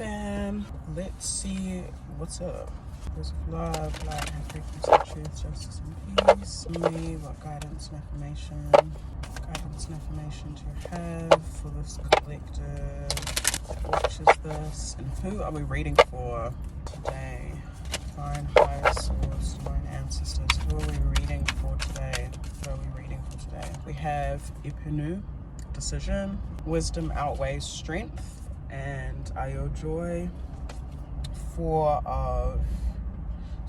fam. Let's see what's up. There's love, light, frequency, truth, justice, and peace. Me, what guidance and affirmation do you have for this collective? What is this? And who are we reading for today? Divine higher source, divine ancestors. Who are we reading for today? We have Ipunu, decision, wisdom outweighs strength, and Aotearoa, so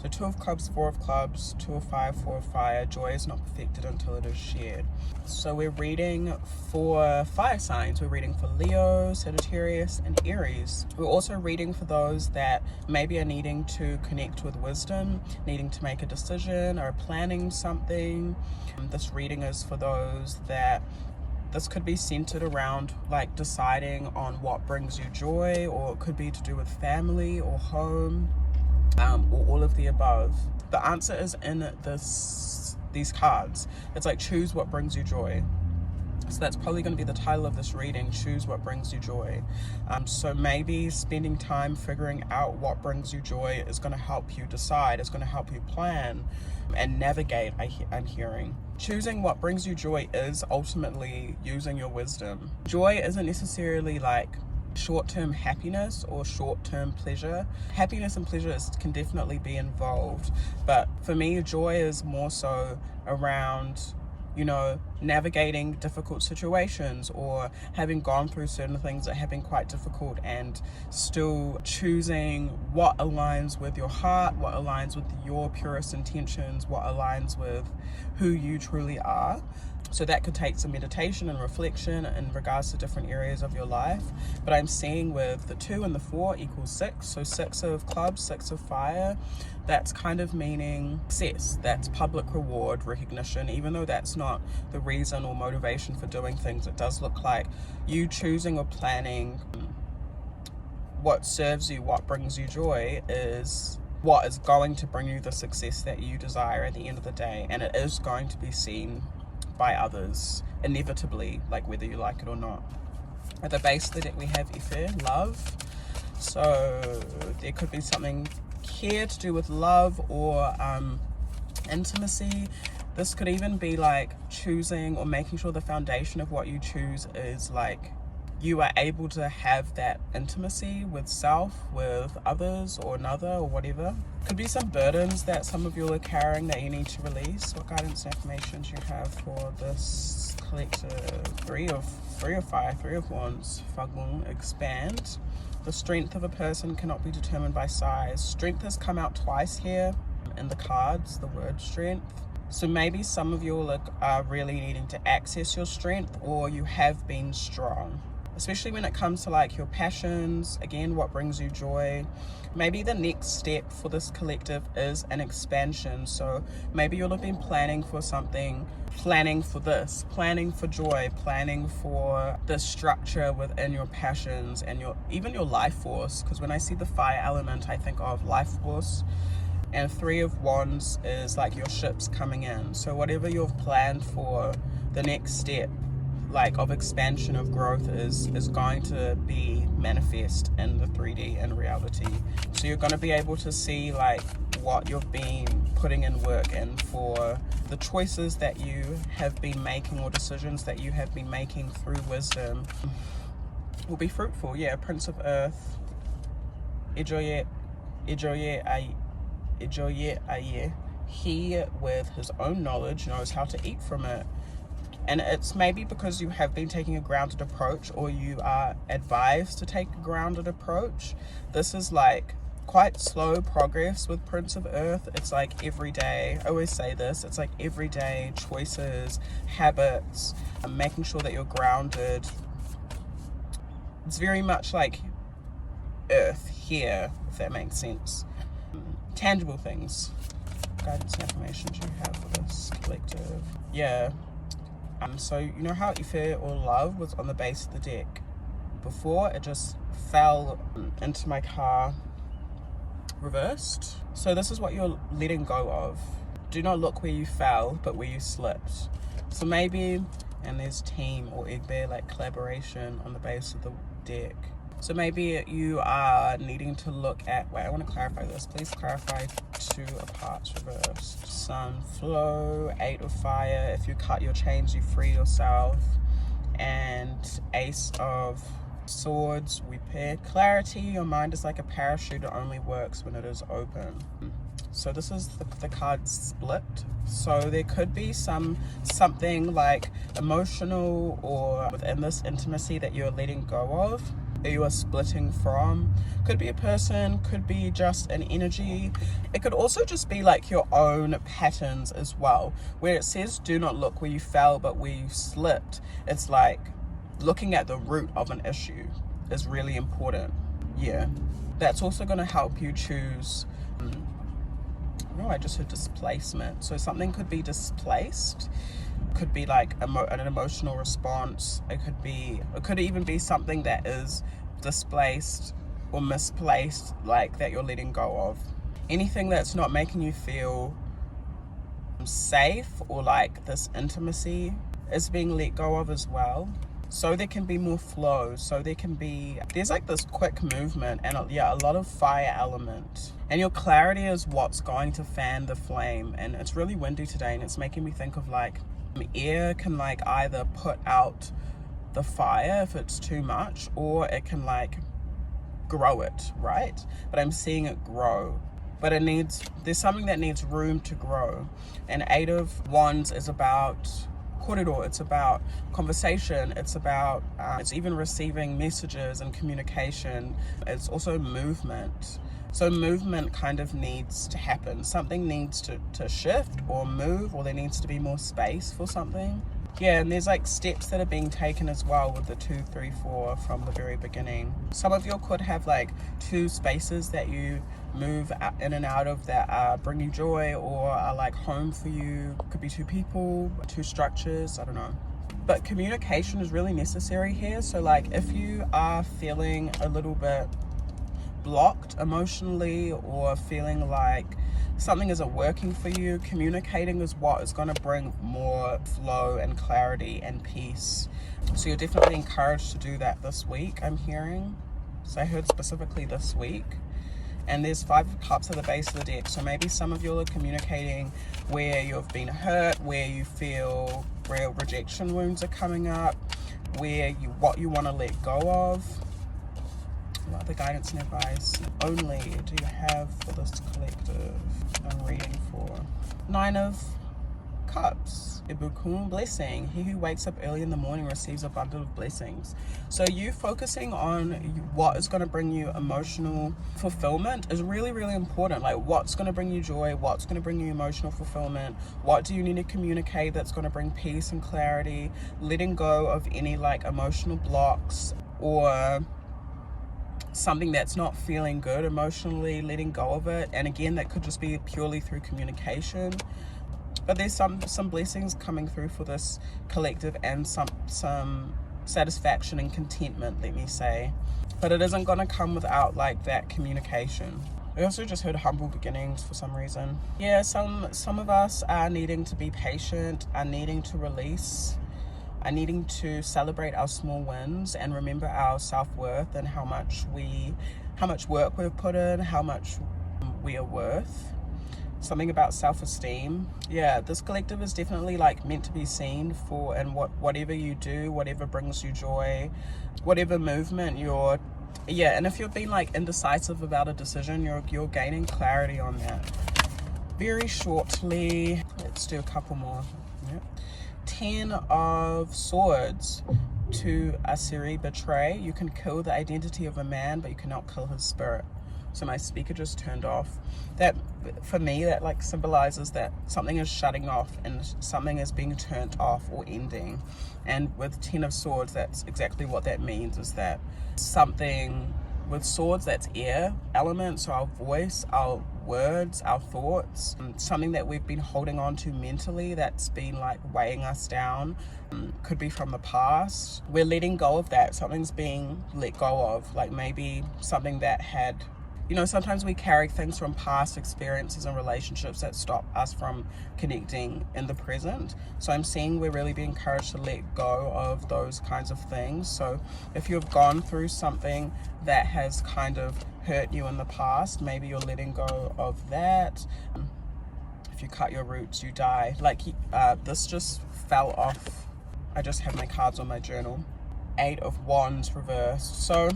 2 of clubs, 4 of clubs, 2 of fire, 4 of fire. Joy is not perfected until it is shared. So we're reading for fire signs. We're reading for Leo, Sagittarius, and Aries. We're also reading for those that maybe are needing to connect with wisdom, needing to make a decision or planning something. This reading is for those that this could be centered around like deciding on what brings you joy, or it could be to do with family or home. Or all of the above. The answer is in these cards. It's like choose what brings you joy. So that's probably going to be the title of this reading, choose what brings you joy. So maybe spending time figuring out what brings you joy is going to help you decide, it's going to help you plan and navigate. I'm hearing choosing what brings you joy is ultimately using your wisdom. Joy isn't necessarily like short-term happiness or short-term pleasure. Happiness and pleasure can definitely be involved, but for me joy is more so around, you know, navigating difficult situations or having gone through certain things that have been quite difficult and still choosing what aligns with your heart, what aligns with your purest intentions, what aligns with who you truly are. So that could take some meditation and reflection in regards to different areas of your life. But I'm seeing with the 2 and the 4 equals 6. So 6 of clubs, 6 of fire. That's kind of meaning success. That's public reward, recognition. Even though that's not the reason or motivation for doing things, it does look like you choosing or planning what serves you, what brings you joy is what is going to bring you the success that you desire at the end of the day. And it is going to be seen by others inevitably, like whether you like it or not. At the base of the deck we have Ife, love. So there could be something here to do with love or intimacy. This could even be like choosing or making sure the foundation of what you choose is like you are able to have that intimacy with self, with others or another or whatever. Could be some burdens that some of you are carrying that you need to release. What guidance and affirmations you have for this collective? 3 of fire, 3 of wands, fagung, expand. The strength of a person cannot be determined by size. Strength has come out twice here in the cards, the word strength. So maybe some of you are really needing to access your strength, or you have been strong. Especially when it comes to like your passions, again, what brings you joy. Maybe the next step for this collective is an expansion. So maybe you'll have been planning for something, planning for this, planning for joy, planning for the structure within your passions and even your life force. Because when I see the fire element, I think of life force. And 3 of wands is like your ships coming in. So whatever you've planned for, the next step like of expansion, of growth is going to be manifest in the 3D in reality. So you're going to be able to see like what you've been putting in work in for the choices that you have been making or decisions that you have been making through wisdom will be fruitful. Yeah, Prince of Earth, Ijoye Aye. He with his own knowledge knows how to eat from it. And it's maybe because you have been taking a grounded approach, or you are advised to take a grounded approach. This is like quite slow progress with Prince of Earth. It's like every day, I always say this, it's like everyday choices, habits, making sure that you're grounded. It's very much like Earth here, if that makes sense. Tangible things. Guidance and affirmations you have for this collective. Yeah. So you know how Ife or love was on the base of the deck before? It just fell into my car reversed. So this is what you're letting go of. Do not look where you fell, but where you slipped. So maybe, and there's team or egbe, like collaboration on the base of the deck. So maybe you are needing to look at, wait, I want to clarify this. Please clarify 2 of Hearts reversed. Sun, flow, 8 of Fire. If you cut your chains, you free yourself. And Ace of Swords, we pair. Clarity, your mind is like a parachute. It only works when it is open. So this is the card split. So there could be something like emotional or within this intimacy that you're letting go of, that you are splitting from. Could be a person, could be just an energy. It could also just be like your own patterns as well, where it says do not look where you fell but where you slipped. It's like looking at the root of an issue is really important. Yeah, that's also going to help you choose. Oh, I just heard displacement. So something could be displaced. Could be like an emotional response. It could even be something that is displaced or misplaced, like that you're letting go of. Anything that's not making you feel safe, or like this intimacy is being let go of as well. So there can be more flow. So there's like this quick movement, and yeah, a lot of fire element. And your clarity is what's going to fan the flame. And it's really windy today, and it's making me think of like air can like either put out the fire if it's too much, or it can like grow it, right? But I'm seeing it grow. But there's something that needs room to grow. And 8 of Wands is about koutou, it's about conversation, it's about it's even receiving messages and communication. It's also movement. So movement kind of needs to happen. Something needs to shift or move, or there needs to be more space for something. Yeah, and there's like steps that are being taken as well with the 2, 3, 4 from the very beginning. Some of you could have like 2 spaces that you move in and out of that bring you joy or are like home for you. Could be 2 people, 2 structures, I don't know. But communication is really necessary here. So like if you are feeling a little bit blocked emotionally, or feeling like something isn't working for you, communicating is what is going to bring more flow and clarity and peace. So you're definitely encouraged to do that this week, I'm hearing. So I heard specifically this week. And there's 5 of Cups at the base of the deck. So maybe some of you are communicating where you've been hurt, where you feel real rejection wounds are coming up, what you want to let go of. What other guidance and advice only do you have for this collective I'm reading for? 9 of Cups, Ibukum, blessing. He who wakes up early in the morning receives a bundle of blessings. So you focusing on what is going to bring you emotional fulfillment is really, really important. Like what's going to bring you joy, what's going to bring you emotional fulfillment, what do you need to communicate that's going to bring peace and clarity, letting go of any like emotional blocks or something that's not feeling good emotionally, letting go of it. And again, that could just be purely through communication. But there's some blessings coming through for this collective, and some satisfaction and contentment, let me say. But it isn't going to come without like that communication. I also just heard humble beginnings for some reason. Yeah, some of us are needing to be patient, are needing to release, are needing to celebrate our small wins and remember our self-worth and how much work we've put in, how much we are worth. Something about self-esteem. Yeah, this collective is definitely like meant to be seen for, and whatever you do, whatever brings you joy, whatever movement and if you've been like indecisive about a decision, you're gaining clarity on that. Very shortly, let's do a couple more. Yep. 10 of Swords. To Asiri, betray. You can kill the identity of a man, but you cannot kill his spirit. So my speaker just turned off. That, for me, that like symbolizes that something is shutting off and something is being turned off or ending. And with 10 of Swords, that's exactly what that means, is that something with swords, that's air element, so our voice, our words, our thoughts, something that we've been holding on to mentally that's been like weighing us down, could be from the past. We're letting go of that. Something's being let go of, like maybe something that had you know, sometimes we carry things from past experiences and relationships that stop us from connecting in the present. So I'm seeing we're really being encouraged to let go of those kinds of things. So if you've gone through something that has kind of hurt you in the past, maybe you're letting go of that. If you cut your roots, you die. Like this just fell off. I just have my cards on my journal. 8 of Wands reversed. So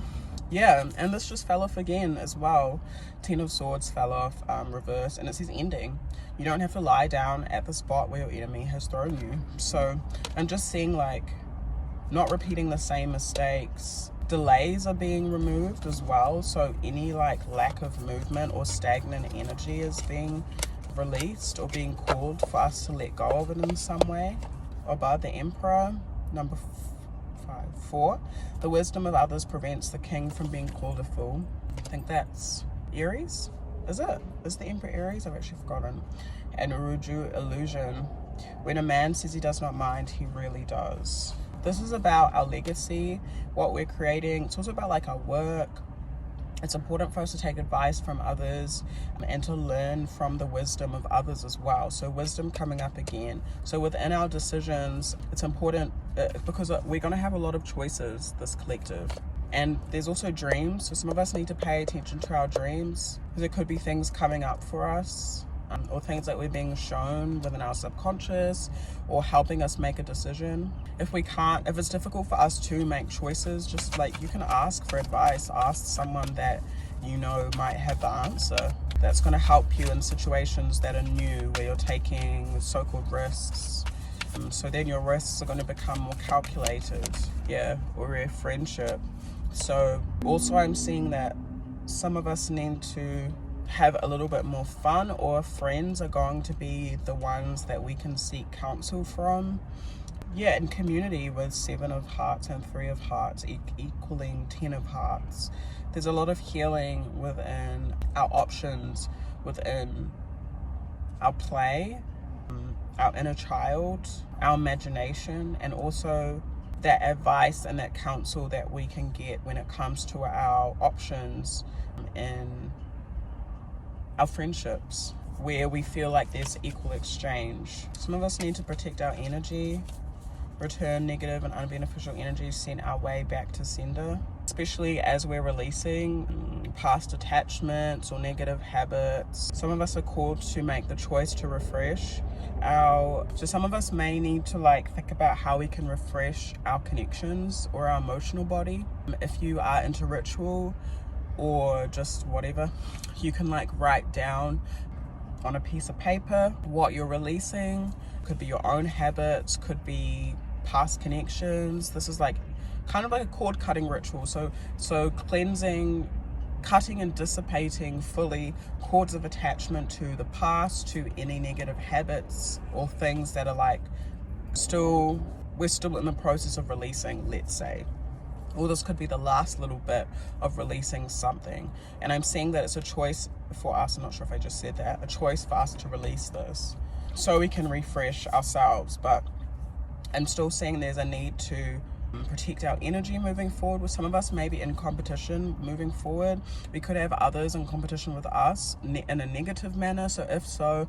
yeah, and this just fell off again as well. 10 of Swords fell off reversed, and it says ending. You don't have to lie down at the spot where your enemy has thrown you. So I'm just seeing like not repeating the same mistakes. Delays are being removed as well. So any like lack of movement or stagnant energy is being released or being called for us to let go of it in some way. Above the Emperor, number 4, the wisdom of others prevents the king from being called a fool. I think that's Aries. Is it? Is the Emperor Aries? I've actually forgotten. And Uruju illusion. When a man says he does not mind, he really does. This is about our legacy, what we're creating. It's also about like our work. It's important for us to take advice from others and to learn from the wisdom of others as well. So wisdom coming up again. So within our decisions, it's important because we're going to have a lot of choices, this collective. And there's also dreams. So some of us need to pay attention to our dreams because it could be things coming up for us. Or things that we're being shown within our subconscious or helping us make a decision. If it's difficult for us to make choices, just like you can ask for advice, ask someone that you know might have the answer. That's going to help you in situations that are new where you're taking so-called risks. So then your risks are going to become more calculated, or a friendship. So also I'm seeing that some of us need to have a little bit more fun, or friends are going to be the ones that we can seek counsel from. In community with 7 of Hearts and 3 of Hearts equaling 10 of Hearts. There's a lot of healing within our options, within our play, our inner child, our imagination, and also that advice and that counsel that we can get when it comes to our options in our friendships, where we feel like there's equal exchange. Some of us need to protect our energy, return negative and unbeneficial energy sent our way back to sender, especially as we're releasing past attachments or negative habits. Some of us are called to make the choice to refresh so some of us may need to think about how we can refresh our connections or our emotional body. If you are into ritual or just whatever, you can write down on a piece of paper what you're releasing. Could be your own habits, could be past connections. This is kind of like a cord cutting ritual. So cleansing, cutting and dissipating fully cords of attachment to the past, to any negative habits or things that are we're still in the process of releasing, let's say. Or this could be the last little bit of releasing something. And I'm seeing that it's a choice for us, I'm not sure if I just said that, a choice for us to release this so we can refresh ourselves. But I'm still seeing there's a need to protect our energy moving forward. With some of us maybe in competition moving forward. We could have others in competition with us in a negative manner. So if so,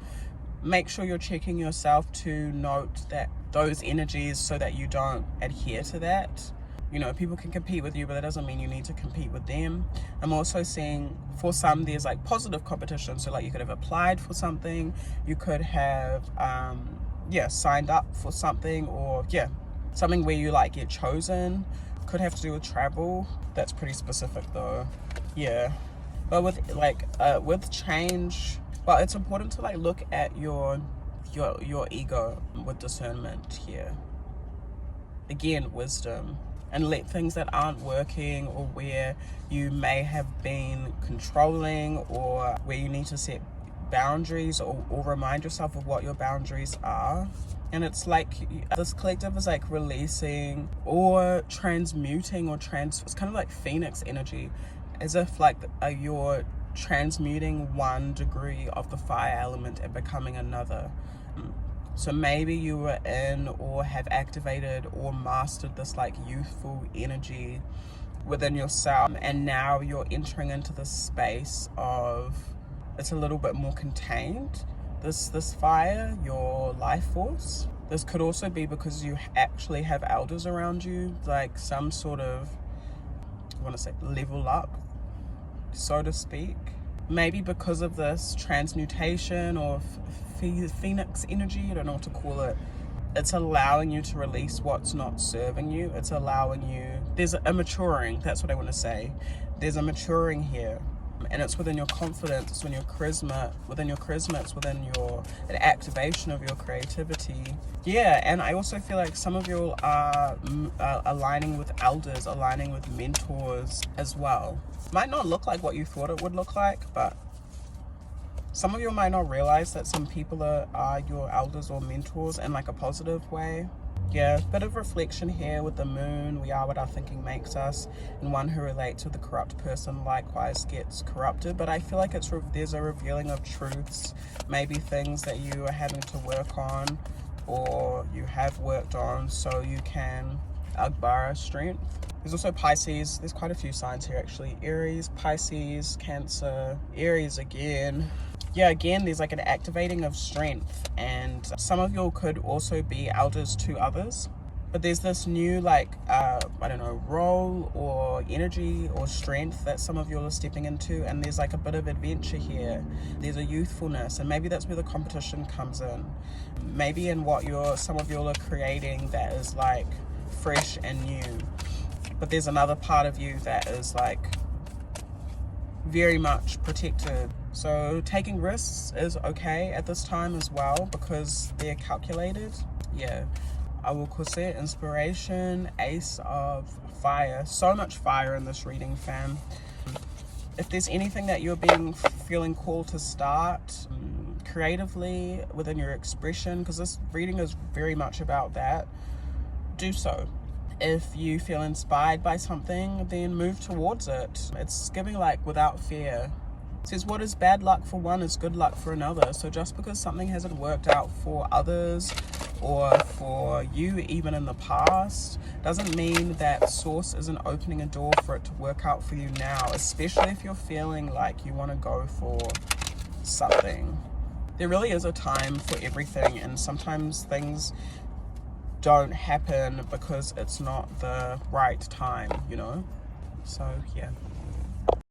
make sure you're checking yourself to note that those energies so that you don't adhere to that. You know, people can compete with you, but that doesn't mean you need to compete with them. I'm also seeing for some there's positive competition. So you could have applied for something, you could have signed up for something, or something where you get chosen. Could have to do with travel. That's pretty specific though. But with change, but it's important to look at your ego with discernment here. Again, wisdom. And let things that aren't working, or where you may have been controlling, or where you need to set boundaries, or remind yourself of what your boundaries are. And it's this collective is releasing or transmuting, or it's kind of like Phoenix energy, as if you're transmuting 1 degree of the fire element and becoming another. So maybe you were in or have activated or mastered this youthful energy within yourself, and now you're entering into the space of it's a little bit more contained. This fire, your life force. This could also be because you actually have elders around you, like some sort of, I want to say, level up, so to speak. Maybe because of this transmutation or phoenix energy, I don't know what to call it. It's allowing you to release what's not serving you. It's allowing you, there's a maturing, that's what I want to say. There's a maturing here. And it's within your confidence, it's within your charisma, it's within your an activation of your creativity. Yeah, and I also feel like some of you are aligning with elders, aligning with mentors as well. Might not look like what you thought it would look like, but some of you might not realize that some people are your elders or mentors in like a positive way. Yeah, bit of reflection here with the moon. We are what our thinking makes us, and one who relates with the corrupt person likewise gets corrupted. But I feel like there's a revealing of truths, maybe things that you are having to work on or you have worked on, so you can agbara strength. There's also Pisces. There's quite a few signs here actually. Aries, Pisces, Cancer, Aries again. Yeah, again, there's like an activating of strength, and some of you could also be elders to others, but there's this new like I don't know, role or energy or strength that some of you are stepping into, and there's like a bit of adventure here. There's a youthfulness, and maybe that's where the competition comes in, maybe in what some of you are creating that is like fresh and new. But there's another part of you that is like very much protected. So taking risks is okay at this time as well because they're calculated. Yeah, I will say inspiration, Ace of Fire. So much fire in this reading, fam. If there's anything that you're feeling called to start creatively within your expression, because this reading is very much about that, do so. If you feel inspired by something, then move towards it. It's giving like without fear. It says what is bad luck for one is good luck for another. So just because something hasn't worked out for others or for you even in the past doesn't mean that source isn't opening a door for it to work out for you now, especially if you're feeling like you want to go for something. There really is a time for everything, and sometimes things don't happen because it's not the right time, you know? So yeah.